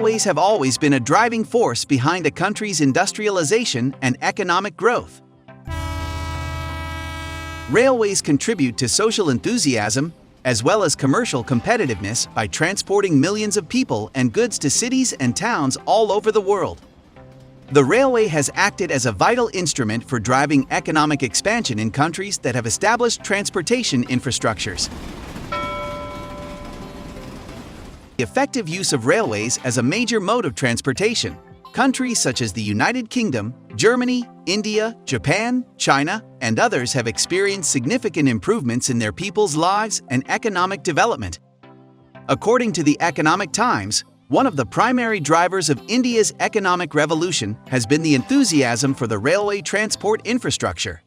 Railways have always been a driving force behind a country's industrialization and economic growth. Railways contribute to social enthusiasm as well as commercial competitiveness by transporting millions of people and goods to cities and towns all over the world. The railway has acted as a vital instrument for driving economic expansion in countries that have established transportation infrastructures. The effective use of railways as a major mode of transportation. Countries such as the United Kingdom, Germany, India, Japan, China, and others have experienced significant improvements in their people's lives and economic development. According to the Economic Times, one of the primary drivers of India's economic revolution has been the enthusiasm for the railway transport infrastructure.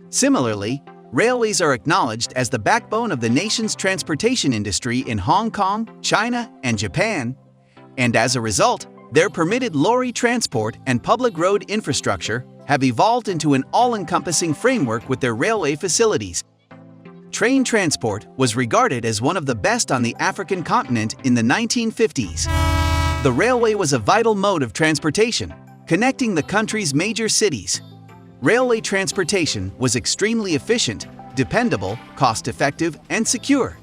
Similarly, railways are acknowledged as the backbone of the nation's transportation industry in Hong Kong, China, and Japan, and as a result, their permitted lorry transport and public road infrastructure have evolved into an all-encompassing framework with their railway facilities. Train transport was regarded as one of the best on the African continent in the 1950s. The railway was a vital mode of transportation, connecting the country's major cities. Railway transportation was extremely efficient, dependable, cost-effective, and secure.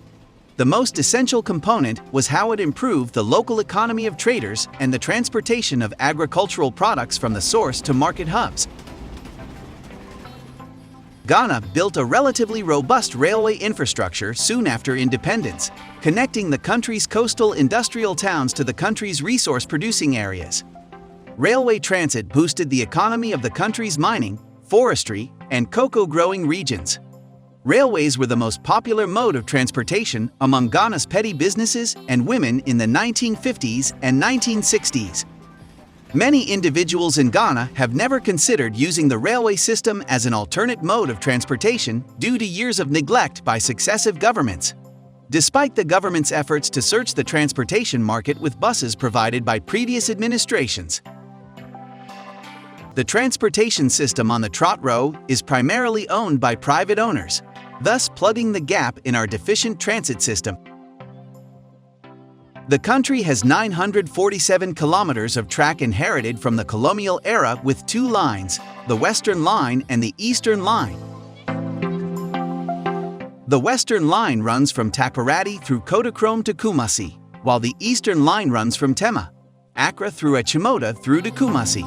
The most essential component was how it improved the local economy of traders and the transportation of agricultural products from the source to market hubs. Ghana built a relatively robust railway infrastructure soon after independence, connecting the country's coastal industrial towns to the country's resource-producing areas. Railway transit boosted the economy of the country's mining, forestry, and cocoa-growing regions. Railways were the most popular mode of transportation among Ghana's petty businesses and women in the 1950s and 1960s. Many individuals in Ghana have never considered using the railway system as an alternate mode of transportation due to years of neglect by successive governments. Despite the government's efforts to search the transportation market with buses provided by previous administrations, the transportation system on the Trot Road is primarily owned by private owners, thus plugging the gap in our deficient transit system. The country has 947 kilometers of track inherited from the colonial era with two lines, the Western Line and the Eastern Line. The Western Line runs from Takoradi through Kodachrome to Kumasi, while the Eastern Line runs from Tema, Accra through Achimota through to Kumasi.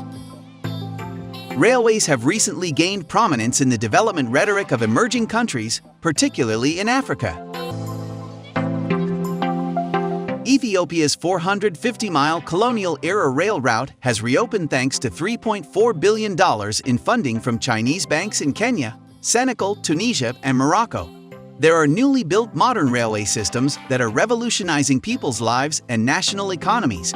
Railways have recently gained prominence in the development rhetoric of emerging countries, particularly in Africa. Ethiopia's 450-mile colonial-era rail route has reopened thanks to $3.4 billion in funding from Chinese banks in Kenya, Senegal, Tunisia, and Morocco. There are newly built modern railway systems that are revolutionizing people's lives and national economies.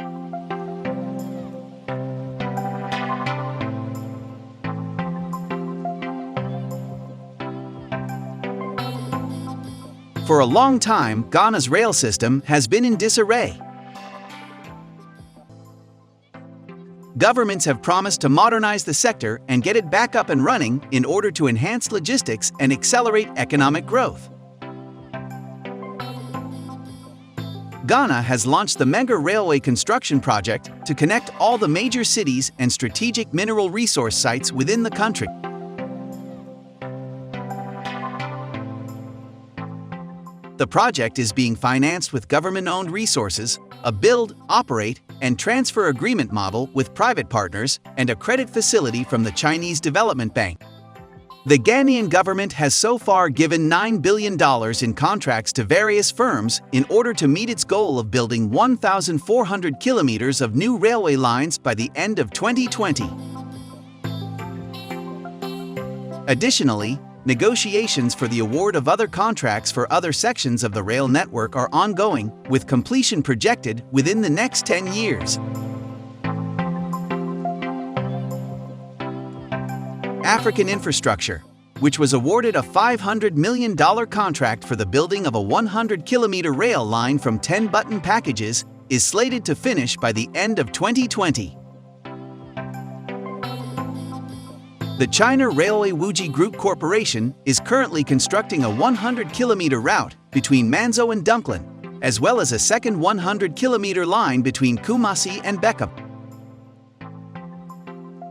For a long time, Ghana's rail system has been in disarray. Governments have promised to modernize the sector and get it back up and running in order to enhance logistics and accelerate economic growth. Ghana has launched the Mega Railway Construction Project to connect all the major cities and strategic mineral resource sites within the country. The project is being financed with government-owned resources, a build, operate, and transfer agreement model with private partners, and a credit facility from the Chinese Development Bank. The Ghanian government has so far given $9 billion in contracts to various firms in order to meet its goal of building 1,400 kilometers of new railway lines by the end of 2020. Additionally, negotiations for the award of other contracts for other sections of the rail network are ongoing, with completion projected within the next 10 years. African Infrastructure, which was awarded a $500 million contract for the building of a 100-kilometer rail line from 10 button packages, is slated to finish by the end of 2020. The China Railway Wuji Group Corporation is currently constructing a 100-kilometer route between Manzhou and Dunklin, as well as a second 100-kilometer line between Kumasi and Beka.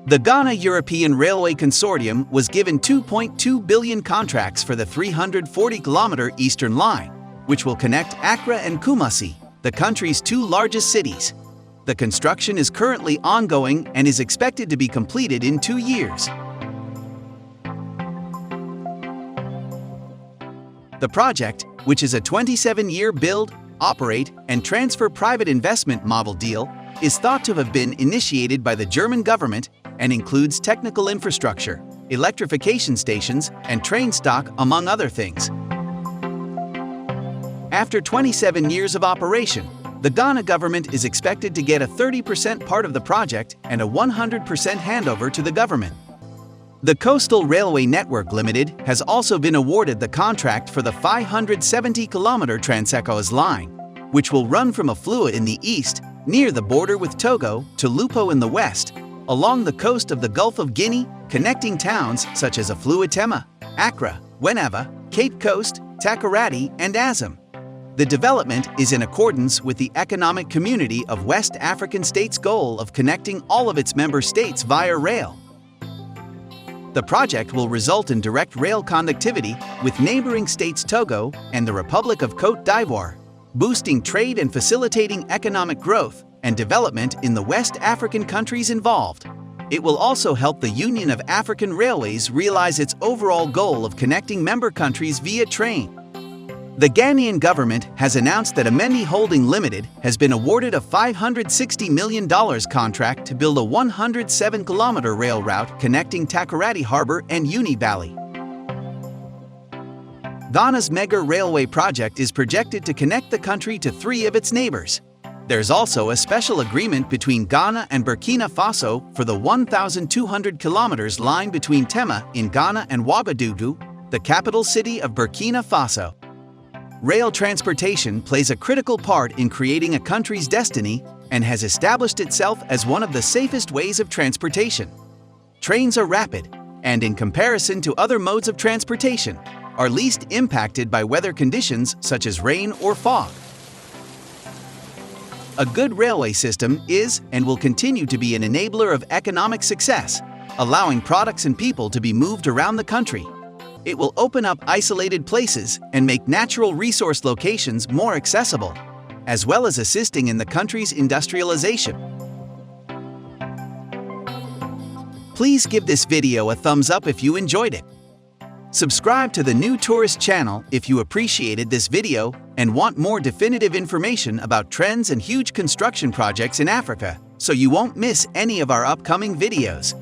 The Ghana European Railway Consortium was given 2.2 billion contracts for the 340-kilometer Eastern Line, which will connect Accra and Kumasi, the country's two largest cities. The construction is currently ongoing and is expected to be completed in 2 years. The project, which is a 27-year build, operate, and transfer private investment model deal, is thought to have been initiated by the German government and includes technical infrastructure, electrification stations, and train stock, among other things. After 27 years of operation, the Ghana government is expected to get a 30% part of the project and a 100% handover to the government. The Coastal Railway Network Limited has also been awarded the contract for the 570-kilometer Trans-Ecowas line, which will run from Aflua in the east, near the border with Togo, to Lupo in the west, along the coast of the Gulf of Guinea, connecting towns such as Aflua-Tema, Accra, Wenava, Cape Coast, Takoradi, and Azam. The development is in accordance with the Economic Community of West African States' goal of connecting all of its member states via rail. The project will result in direct rail connectivity with neighboring states Togo and the Republic of Côte d'Ivoire, boosting trade and facilitating economic growth and development in the West African countries involved. It will also help the Union of African Railways realize its overall goal of connecting member countries via train. The Ghanian government has announced that Amendi Holding Limited has been awarded a $560 million contract to build a 107-kilometer rail route connecting Takoradi Harbor and Unibali. Ghana's mega railway project is projected to connect the country to 3 of its neighbors. There's also a special agreement between Ghana and Burkina Faso for the 1,200 kilometers line between Tema in Ghana and Ouagadougou, the capital city of Burkina Faso. Rail transportation plays a critical part in creating a country's destiny and has established itself as one of the safest ways of transportation. Trains are rapid and, in comparison to other modes of transportation, are least impacted by weather conditions such as rain or fog. A good railway system is and will continue to be an enabler of economic success, allowing products and people to be moved around the country. It will open up isolated places and make natural resource locations more accessible, as well as assisting in the country's industrialization. Please give this video a thumbs up if you enjoyed it. Subscribe to the New Tourist channel if you appreciated this video and want more definitive information about trends and huge construction projects in Africa, so you won't miss any of our upcoming videos.